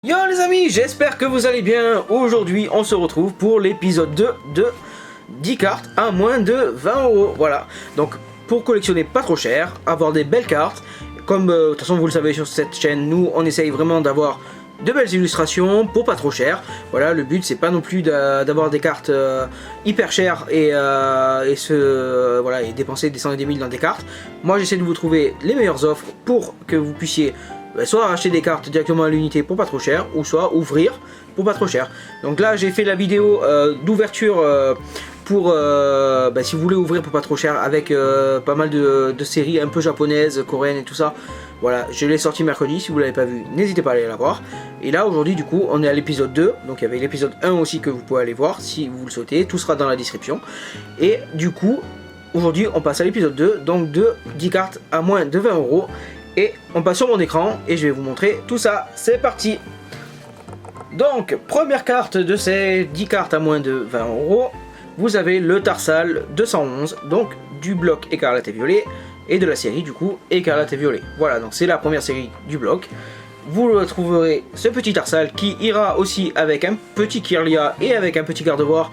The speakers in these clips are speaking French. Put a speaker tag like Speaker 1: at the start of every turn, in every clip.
Speaker 1: Yo les amis, j'espère que vous allez bien. Aujourd'hui on se retrouve pour l'épisode 2 de 10 cartes à moins de 20 euros. Voilà, donc pour collectionner pas trop cher, avoir des belles cartes. Comme de toute façon vous le savez sur cette chaîne, nous on essaye vraiment d'avoir de belles illustrations pour pas trop cher. Voilà, le but c'est pas non plus d'avoir des cartes hyper chères et dépenser des centaines de mille dans des cartes. Moi j'essaie de vous trouver les meilleures offres pour que vous puissiez soit acheter des cartes directement à l'unité pour pas trop cher, ou soit ouvrir pour pas trop cher. Donc là j'ai fait la vidéo d'ouverture pour si vous voulez ouvrir pour pas trop cher avec pas mal de séries un peu japonaises, coréennes et tout ça. Voilà, je l'ai sorti mercredi, si vous l'avez pas vu, n'hésitez pas à aller la voir. Et là aujourd'hui du coup on est à l'épisode 2, donc il y avait l'épisode 1 aussi que vous pouvez aller voir si vous le souhaitez, tout sera dans la description. Et du coup aujourd'hui on passe à l'épisode 2, donc de 10 cartes à moins de 20 euros. Et on passe sur mon écran et je vais vous montrer tout ça. C'est parti. Donc, première carte de ces 10 cartes à moins de 20 euros. Vous avez le Tarsal 211, donc du bloc écarlate et violet. Et de la série du coup écarlate et violet. Voilà, donc c'est la première série du bloc. Vous trouverez ce petit Tarsal qui ira aussi avec un petit Kirlia et avec un petit Gardevoir.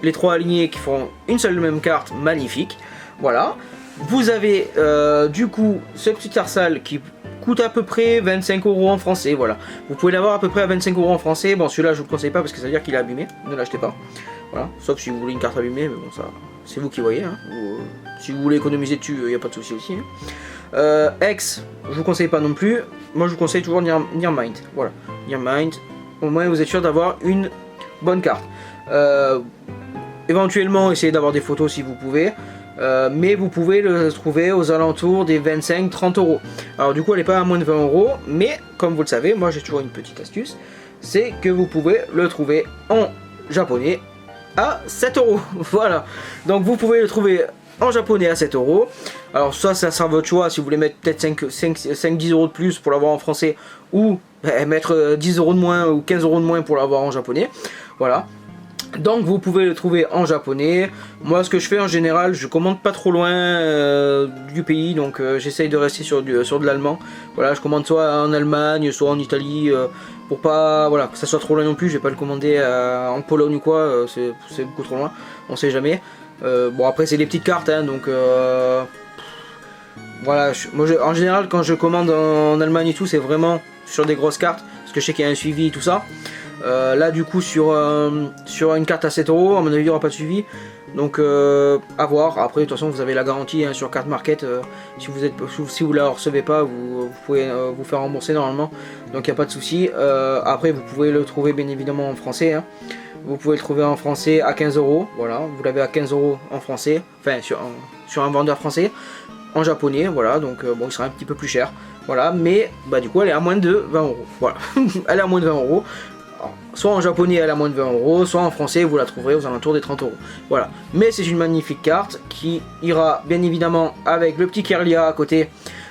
Speaker 1: Les trois alignés qui feront une seule même carte magnifique. Voilà. Vous avez du coup ce petit Tarsal qui coûte à peu près 25 euros en français, voilà. Vous pouvez l'avoir à peu près à 25 euros en français. Bon, celui-là je vous le conseille pas parce que ça veut dire qu'il est abîmé, ne l'achetez pas. Voilà, sauf si vous voulez une carte abîmée, mais bon, ça c'est vous qui voyez. Hein. Si vous voulez économiser dessus, il n'y a pas de souci aussi. Hein. X, je vous conseille pas non plus. Moi je vous conseille toujours Nearmind. Voilà, Nearmind, au moins vous êtes sûr d'avoir une bonne carte. Éventuellement, essayez d'avoir des photos si vous pouvez. Mais vous pouvez le trouver aux alentours des 25-30 euros. Alors du coup elle n'est pas à moins de 20 euros, mais comme vous le savez, moi j'ai toujours une petite astuce, c'est que vous pouvez le trouver en japonais à 7 euros. Voilà, donc vous pouvez le trouver en japonais à 7 euros. Alors ça sera votre choix, si vous voulez mettre peut-être 5-10 euros de plus pour l'avoir en français, ou mettre 10 euros de moins ou 15 euros de moins pour l'avoir en japonais. Voilà. Donc vous pouvez le trouver en japonais. Moi ce que je fais en général, je commande pas trop loin du pays, donc j'essaye de rester sur de l'allemand. Voilà, je commande soit en Allemagne, soit en Italie, pour pas que ça soit trop loin non plus. Je vais pas le commander en Pologne ou quoi, c'est beaucoup trop loin, on sait jamais. Bon après c'est des petites cartes, hein, donc voilà. En général quand je commande en Allemagne et tout, c'est vraiment sur des grosses cartes, parce que je sais qu'il y a un suivi et tout ça. Là du coup sur une carte à 7 euros, à mon avis il n'y aura pas de suivi, donc à voir. Après de toute façon vous avez la garantie hein, sur Carte Market, si vous la recevez pas, vous pouvez vous faire rembourser normalement, donc il n'y a pas de souci. Après vous pouvez le trouver bien évidemment en français, hein. Vous pouvez le trouver en français à 15 euros, voilà, vous l'avez à 15 euros en français, enfin sur un vendeur français. En japonais, voilà, donc bon il sera un petit peu plus cher, voilà, mais du coup elle est à moins de 20 euros, voilà. Elle est à moins de 20 euros. Soit en japonais elle est à moins de 20 euros, soit en français vous la trouverez aux alentours des 30 euros. Voilà, mais c'est une magnifique carte qui ira bien évidemment avec le petit Kirlia à côté.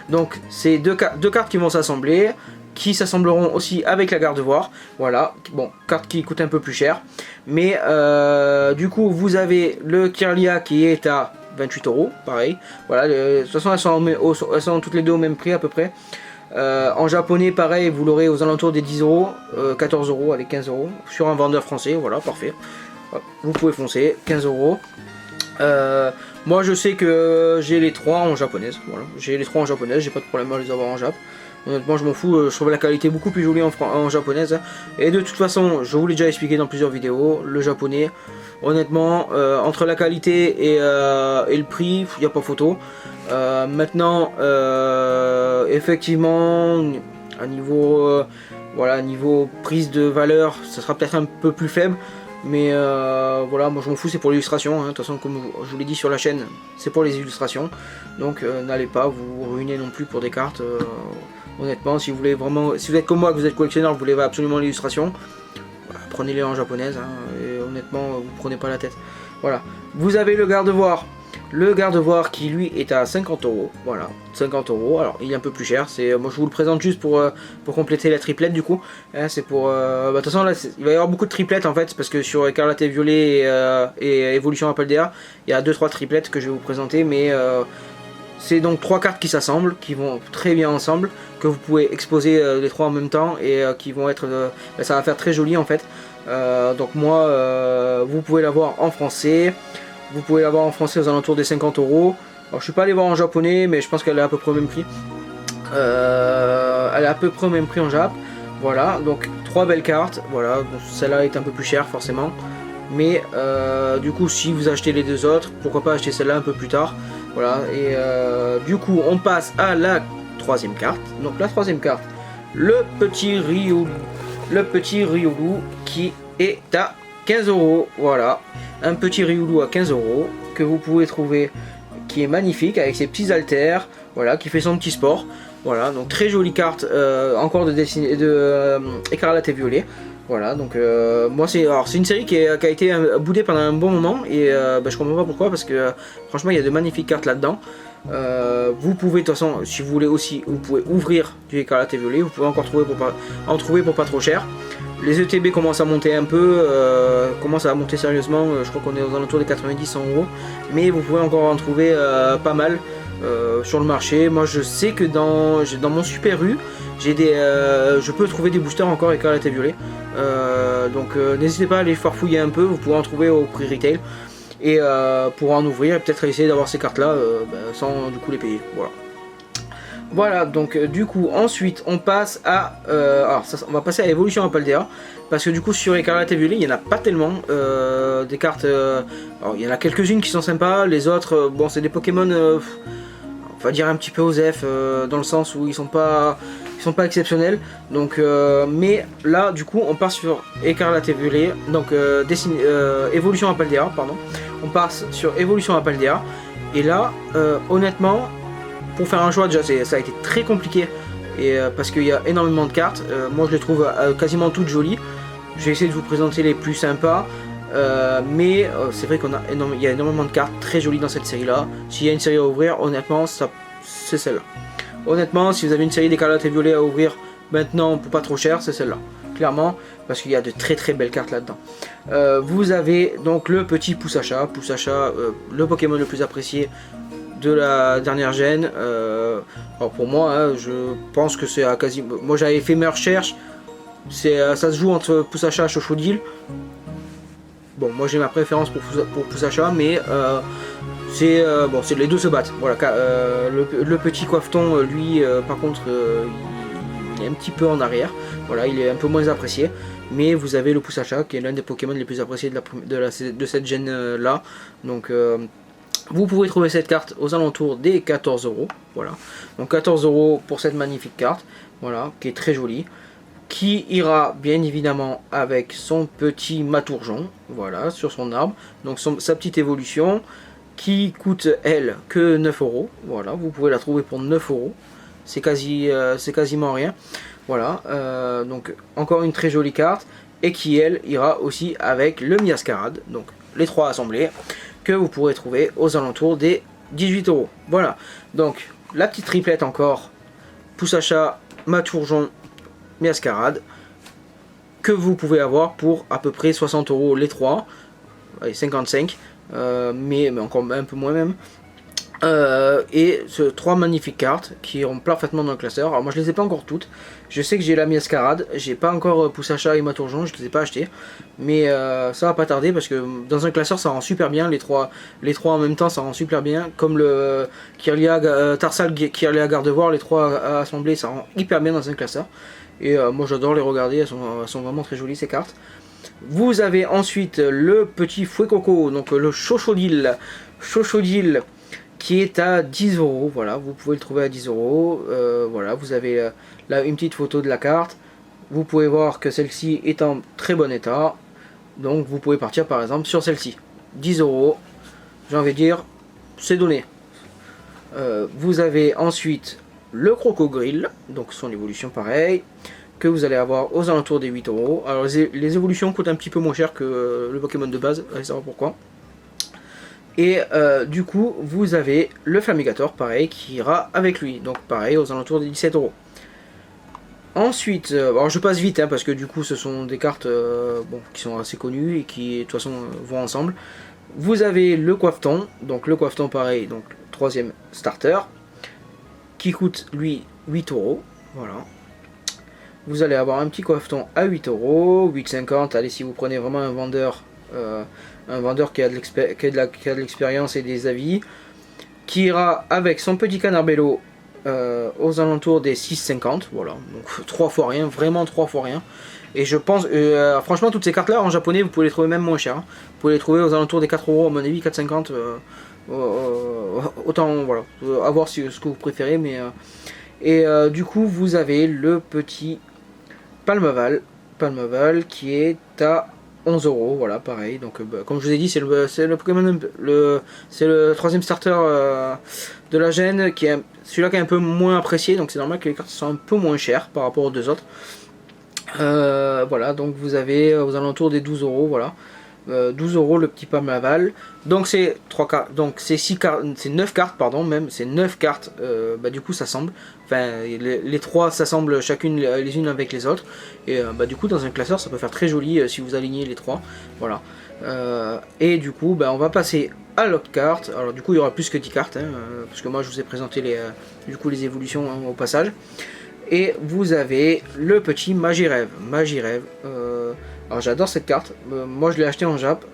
Speaker 1: Donc c'est deux cartes qui vont s'assembler, qui s'assembleront aussi avec la Gardevoir. Voilà, bon, carte qui coûte un peu plus cher. Mais du coup vous avez le Kirlia qui est à 28 euros, pareil. Voilà, de toute façon elles sont toutes les deux au même prix à peu près. En japonais pareil, vous l'aurez aux alentours des 10 euros, 14 euros, allez 15 euros sur un vendeur français, voilà, parfait. Vous pouvez foncer, 15 euros. Moi je sais que j'ai les 3 en japonaise, voilà, j'ai les 3 en japonaise, j'ai pas de problème à les avoir en jap. Honnêtement je m'en fous, je trouve la qualité beaucoup plus jolie en japonaise. Et de toute façon, je vous l'ai déjà expliqué dans plusieurs vidéos, le japonais, honnêtement, entre la qualité et le prix, il n'y a pas photo. Maintenant, effectivement, à niveau, niveau prise de valeur, ça sera peut-être un peu plus faible. Mais voilà, moi je m'en fous, c'est pour l'illustration, hein. De toute façon comme je vous l'ai dit sur la chaîne, c'est pour les illustrations. Donc n'allez pas vous ruiner non plus pour des cartes. Honnêtement, si vous voulez vraiment, si vous êtes comme moi, que vous êtes collectionneur, vous voulez absolument l'illustration, prenez-les en japonaise, hein, et honnêtement vous prenez pas la tête. Voilà, vous avez le Gardevoir. Le Gardevoir qui lui est à 50 euros, voilà, 50 euros. Alors il est un peu plus cher, moi je vous le présente juste pour compléter la triplette du coup, hein, c'est pour, de toute façon là il va y avoir beaucoup de triplettes en fait, parce que sur Écarlate et Violet et Évolution Apaldea, il y a 2-3 triplettes que je vais vous présenter, mais C'est donc 3 cartes qui s'assemblent, qui vont très bien ensemble, que vous pouvez exposer les 3 en même temps et qui vont être... ça va faire très joli en fait. Donc moi, vous pouvez l'avoir en français. Vous pouvez l'avoir en français aux alentours des 50 €. Alors je suis pas allé voir en japonais, mais je pense qu'elle est à peu près au même prix. Elle est à peu près au même prix en Jap. Voilà, donc 3 belles cartes. Voilà, celle-là est un peu plus chère forcément. Mais du coup, si vous achetez les 2 autres, pourquoi pas acheter celle-là un peu plus tard. Voilà, et du coup, on passe à la 3e carte. Donc la 3e carte, le petit Ryulu qui est à 15 €. Voilà, un petit Ryulu à 15 € que vous pouvez trouver, qui est magnifique avec ses petits haltères, voilà, qui fait son petit sport. Voilà, donc très jolie carte, encore de Écarlate et Violet. Voilà, donc moi c'est une série qui a été boudée pendant un bon moment et je comprends pas pourquoi, parce que franchement il y a de magnifiques cartes là-dedans. Vous pouvez de toute façon, si vous voulez aussi, vous pouvez ouvrir du Écarlate et Violet, vous pouvez encore en trouver pour pas trop cher. Les ETB commencent à monter un peu, commencent à monter sérieusement, je crois qu'on est aux alentours des 90-100 €, mais vous pouvez encore en trouver pas mal sur le marché. Moi je sais que dans mon Super U, je peux trouver des boosters encore Écarlate et Violet, donc n'hésitez pas à aller farfouiller un peu, vous pouvez en trouver au prix retail, et pour en ouvrir et peut-être essayer d'avoir ces cartes là sans du coup les payer. Voilà. Voilà, donc du coup ensuite on passe à on va passer à Évolution Paldea, parce que du coup sur Écarlate et Violet il n'y en a pas tellement des cartes. Alors il y en a quelques-unes qui sont sympas, les autres bon c'est des Pokémon on va dire un petit peu OSEF, dans le sens où ils sont pas exceptionnels. Donc mais là du coup on part sur Écarlate et Violet, donc Évolution Paldea, pardon. On passe sur Évolution Paldea, et là honnêtement, pour faire un choix, déjà ça a été très compliqué, et parce qu'il y a énormément de cartes. Moi je les trouve quasiment toutes jolies. Je vais essayer de vous présenter les plus sympas, mais c'est vrai il y a énormément de cartes très jolies dans cette série là. S'il y a une série à ouvrir, honnêtement c'est celle-là. Honnêtement, si vous avez une série d'Écarlate et Violet à ouvrir maintenant pour pas trop cher, c'est celle-là, clairement, parce qu'il y a de très très belles cartes là-dedans. Vous avez donc le petit Poussacha, le Pokémon le plus apprécié de la dernière gêne. Alors pour moi, hein, je pense que c'est à quasi... Moi j'avais fait mes recherches, ça se joue entre Poussacha et Chochodile. Bon, moi j'ai ma préférence pour Poussacha, mais c'est les deux se battent. Voilà, le petit Coiffeton, lui, par contre, il est un petit peu en arrière. Voilà, il est un peu moins apprécié. Mais vous avez le Poussacha, qui est l'un des Pokémon les plus appréciés de cette gêne là. Donc vous pouvez trouver cette carte aux alentours des 14 €. Voilà, donc 14 € pour cette magnifique carte, voilà, qui est très jolie, qui ira bien évidemment avec son petit Matourjon, voilà, sur son arbre. Donc sa petite évolution, qui coûte elle que 9 €. Voilà, vous pouvez la trouver pour 9 €. C'est quasiment rien. Voilà, donc encore une très jolie carte, et qui elle ira aussi avec le Miascarade, donc les 3 assemblés, que vous pourrez trouver aux alentours des 18 €. Voilà, donc la petite triplette encore, Poussacha, Matourjon, Miascarade, que vous pouvez avoir pour à peu près 60 € les 3, allez, 55, mais encore un peu moins même. Et 3 magnifiques cartes qui iront parfaitement dans le classeur. Alors moi je les ai pas encore toutes. Je sais que j'ai la Miascarade, j'ai pas encore Poussacha et Matourjon, je les ai pas achetés. Mais ça va pas tarder, parce que dans un classeur ça rend super bien, les trois en même temps ça rend super bien. Comme le Tarsal, Kirlia Gardevoir, les 3 assemblés ça rend hyper bien dans un classeur. Et moi j'adore les regarder, elles sont vraiment très jolies ces cartes. Vous avez ensuite le petit Fuecoco, donc le Chochodile, qui est à 10 €. Voilà, vous pouvez le trouver à 10 €. Voilà, vous avez là une petite photo de la carte. Vous pouvez voir que celle-ci est en très bon état. Donc vous pouvez partir par exemple sur celle-ci. 10 €, j'ai envie de dire, c'est donné. Vous avez ensuite le Crocogrill, donc son évolution pareil, que vous allez avoir aux alentours des 8 €. Alors les évolutions coûtent un petit peu moins cher que le Pokémon de base, allez savoir pourquoi. Et du coup vous avez le Flamigator pareil qui ira avec lui, donc pareil aux alentours des 17 €. Ensuite, alors je passe vite hein, parce que du coup ce sont des cartes qui sont assez connues et qui de toute façon vont ensemble. Vous avez le Coiffeton, donc le Coiffeton pareil, donc 3e starter, qui coûte lui 8 euros. Voilà. Vous allez avoir un petit coffreton à 8 euros, 8,50. Allez, si vous prenez vraiment un vendeur qui a de l'expérience et des avis, qui ira avec son petit canard bello aux alentours des 6,50. Voilà, donc 3 fois rien, vraiment 3 fois rien. Et je pense, franchement, toutes ces cartes là en japonais, vous pouvez les trouver même moins cher. Hein. Vous pouvez les trouver aux alentours des 4 euros, à mon avis, 4,50. Autant, voilà, à voir ce que vous préférez. Mais du coup, vous avez le petit Palmaval qui est à 11 euros, voilà, pareil. Donc, comme je vous ai dit, c'est le Pokémon, c'est le troisième starter de la gêne, qui est celui-là qui est un peu moins apprécié. Donc, c'est normal que les cartes soient un peu moins chères par rapport aux deux autres. Voilà, donc vous avez aux alentours des 12 euros, voilà. 12 euros le petit Palmaval. Donc c'est 3 cartes, donc c'est 6 cartes, c'est 9 cartes, pardon, même, c'est 9 cartes, du coup ça semble. Enfin, les 3 s'assemblent chacune les unes avec les autres. Et du coup, dans un classeur, ça peut faire très joli si vous alignez les 3. Voilà. Et du coup, on va passer à l'autre carte. Alors, du coup, il y aura plus que 10 cartes, hein, parce que moi je vous ai présenté les évolutions hein, au passage. Et vous avez le petit Magirêve. Alors j'adore cette carte. Moi je l'ai acheté en Jap.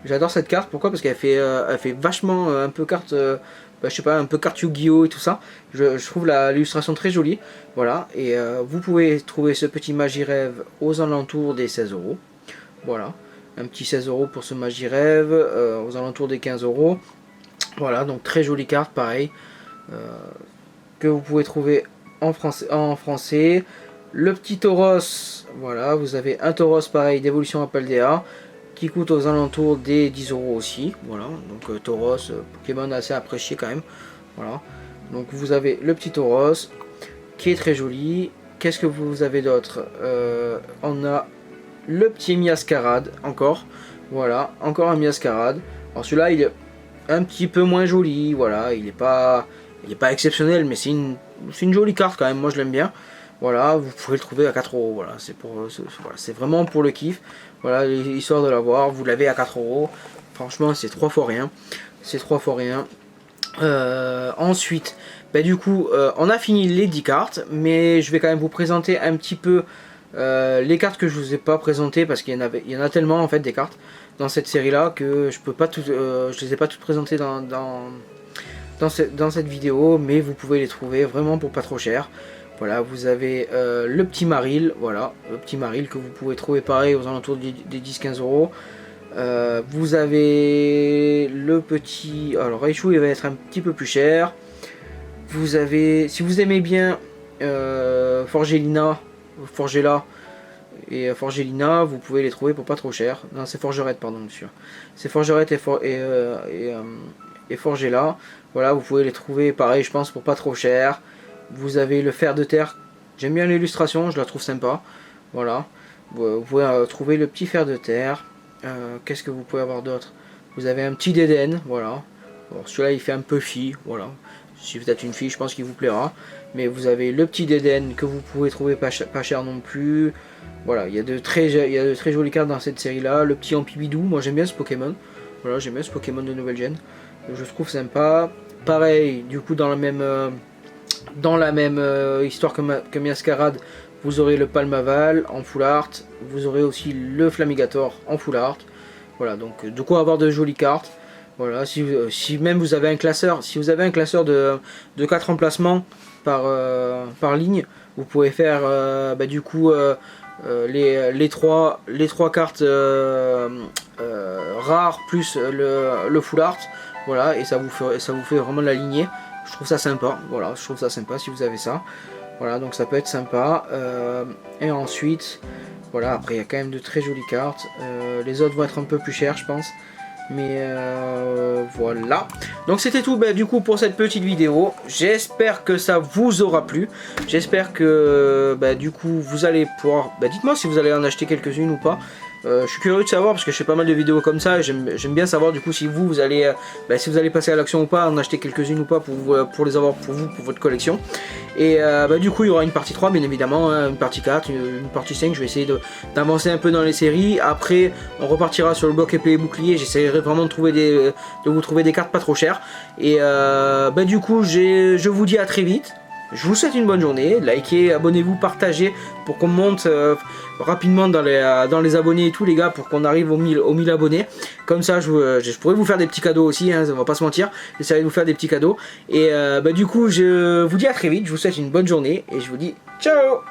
Speaker 1: J'adore cette carte. Pourquoi? Parce qu'elle fait vachement un peu carte, je sais pas, un peu carte Yu-Gi-Oh et tout ça. Je trouve l'illustration très jolie. Voilà. Et vous pouvez trouver ce petit Magirêve aux alentours des 16 euros. Voilà. Un petit 16 euros pour ce Magirêve. Aux alentours des 15 euros. Voilà. Donc très jolie carte, pareil. Que vous pouvez trouver en français. Le petit Tauros, voilà, vous avez un Tauros pareil d'évolution à Paldea qui coûte aux alentours des 10 euros aussi. Voilà, donc Tauros, Pokémon assez apprécié quand même. Voilà, donc vous avez le petit Tauros qui est très joli. Qu'est-ce que vous avez d'autre? On a le petit Miascarade encore. Voilà, encore un Miascarade. Alors celui-là il est un petit peu moins joli. Voilà, il n'est pas exceptionnel, mais c'est une jolie carte quand même. Moi je l'aime bien. Voilà, vous pouvez le trouver à 4 euros. Voilà, c'est vraiment pour le kiff. Voilà, histoire de l'avoir. Vous l'avez à 4 euros. Franchement, c'est 3 fois rien. C'est 3 fois rien. Ensuite, du coup, on a fini les 10 cartes. Mais je vais quand même vous présenter un petit peu les cartes que je vous ai pas présentées. Parce qu'il y en a tellement en fait des cartes dans cette série là que je peux pas je les ai pas toutes présentées dans cette vidéo. Mais vous pouvez les trouver vraiment pour pas trop cher. Voilà, vous avez le petit Maril, voilà, le petit Maril que vous pouvez trouver pareil aux alentours des 10-15 euros. Vous avez le petit, alors Raichu il va être un petit peu plus cher. Vous avez, si vous aimez bien Forgelina et Forgelina, vous pouvez les trouver pour pas trop cher. Non, c'est Forgerette, pardon, monsieur. C'est Forgerette et Forgela. Voilà, vous pouvez les trouver pareil, je pense, pour pas trop cher. Vous avez le fer de terre, j'aime bien l'illustration, je la trouve sympa. Voilà, vous pouvez trouver le petit fer de terre. Qu'est-ce que vous pouvez avoir d'autre? Vous avez un petit Dédenne, voilà. Celui-là il fait un peu fille, voilà. Si vous êtes une fille, je pense qu'il vous plaira. Mais vous avez le petit Dédenne que vous pouvez trouver pas cher non plus. Voilà, il y a de très jolies cartes dans cette série-là. Le petit Ampibidou, moi j'aime bien ce Pokémon. Voilà, j'aime bien ce Pokémon de nouvelle gen. Je trouve sympa. Pareil, du coup dans la même histoire que Miascarade, vous aurez le Palmaval en full art, vous aurez aussi le Flamigator en full art. Voilà, donc de quoi avoir de jolies cartes. Voilà, si même vous avez un classeur, si vous avez un classeur de 4 emplacements par ligne, vous pouvez faire du coup les trois cartes rares plus le full art. Voilà, et ça vous fait vraiment la lignée. Je trouve ça sympa, voilà, je trouve ça sympa si vous avez ça. Voilà, donc ça peut être sympa. Et ensuite, voilà, après il y a quand même de très jolies cartes. Les autres vont être un peu plus chers, je pense. Mais voilà. Donc c'était tout du coup pour cette petite vidéo. J'espère que ça vous aura plu. J'espère que du coup vous allez pouvoir... dites-moi si vous allez en acheter quelques-unes ou pas. Je suis curieux de savoir parce que je fais pas mal de vidéos comme ça et j'aime bien savoir du coup si vous allez si vous allez passer à l'action ou pas, en acheter quelques-unes ou pas pour les avoir pour vous, pour votre collection. Et du coup il y aura une partie 3 bien évidemment, hein, une partie 4, une partie 5, je vais essayer d'avancer un peu dans les séries. Après on repartira sur le bloc épée et bouclier, j'essaierai vraiment de vous trouver des cartes pas trop chères. Et du coup je vous dis à très vite. Je vous souhaite une bonne journée, likez, abonnez-vous, partagez pour qu'on monte rapidement dans les abonnés et tout les gars, pour qu'on arrive aux 1000 abonnés. Comme ça je pourrais vous faire des petits cadeaux aussi, hein, on va pas se mentir, j'essaierai de vous faire des petits cadeaux. Et du coup je vous dis à très vite, je vous souhaite une bonne journée et je vous dis ciao.